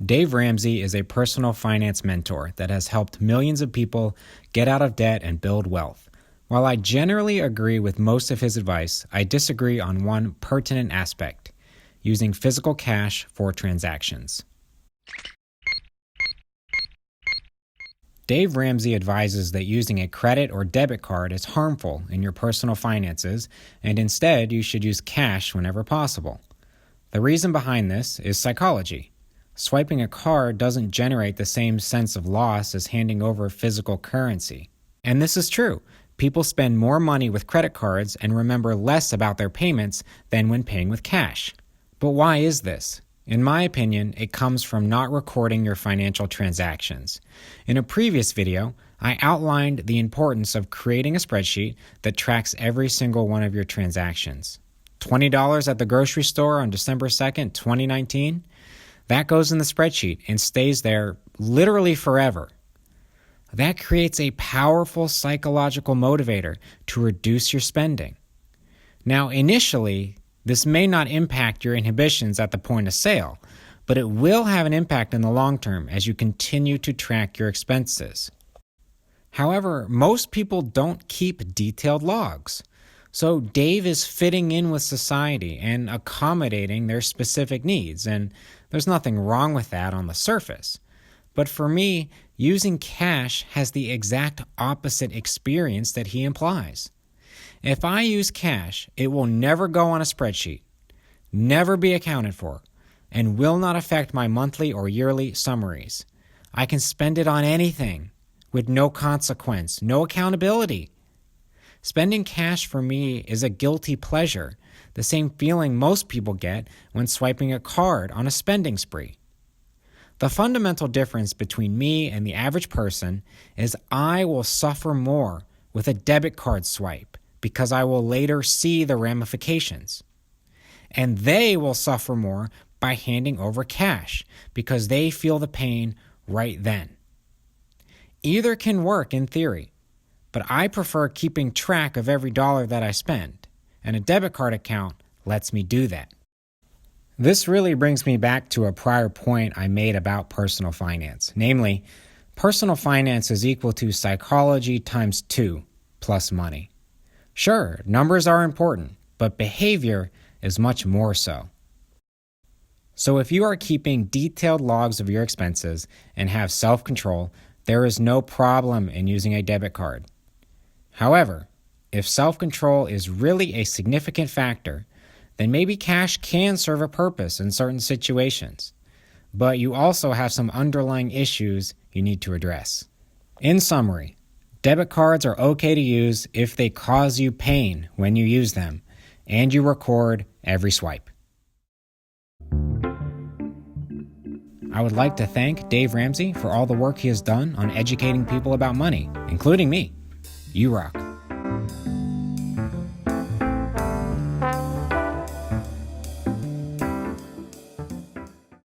Dave Ramsey is a personal finance mentor that has helped millions of people get out of debt and build wealth. While I generally agree with most of his advice, I disagree on one pertinent aspect: using physical cash for transactions. Dave Ramsey advises that using a credit or debit card is harmful in your personal finances, and instead you should use cash whenever possible. The reason behind this is psychology. Swiping a card doesn't generate the same sense of loss as handing over physical currency. And this is true. People spend more money with credit cards and remember less about their payments than when paying with cash. But why is this? In my opinion, it comes from not recording your financial transactions. In a previous video, I outlined the importance of creating a spreadsheet that tracks every single one of your transactions. $20 at the grocery store on December 2nd, 2019? That goes in the spreadsheet and stays there literally forever. That creates a powerful psychological motivator to reduce your spending. Now, initially, this may not impact your inhibitions at the point of sale, but it will have an impact in the long term as you continue to track your expenses. However, most people don't keep detailed logs. So Dave is fitting in with society and accommodating their specific needs, and there's nothing wrong with that on the surface. But for me, using cash has the exact opposite experience that he implies. If I use cash, it will never go on a spreadsheet, never be accounted for, and will not affect my monthly or yearly summaries. I can spend it on anything with no consequence, no accountability. Spending cash for me is a guilty pleasure, the same feeling most people get when swiping a card on a spending spree. The fundamental difference between me and the average person is I will suffer more with a debit card swipe because I will later see the ramifications. And they will suffer more by handing over cash because they feel the pain right then. Either can work in theory, but I prefer keeping track of every dollar that I spend, and a debit card account lets me do that. This really brings me back to a prior point I made about personal finance. Namely, personal finance is equal to psychology times 2 plus money. Sure, numbers are important, but behavior is much more so. So if you are keeping detailed logs of your expenses and have self-control, there is no problem in using a debit card. However, if self-control is really a significant factor, then maybe cash can serve a purpose in certain situations. But you also have some underlying issues you need to address. In summary, debit cards are okay to use if they cause you pain when you use them, and you record every swipe. I would like to thank Dave Ramsey for all the work he has done on educating people about money, including me. You rock.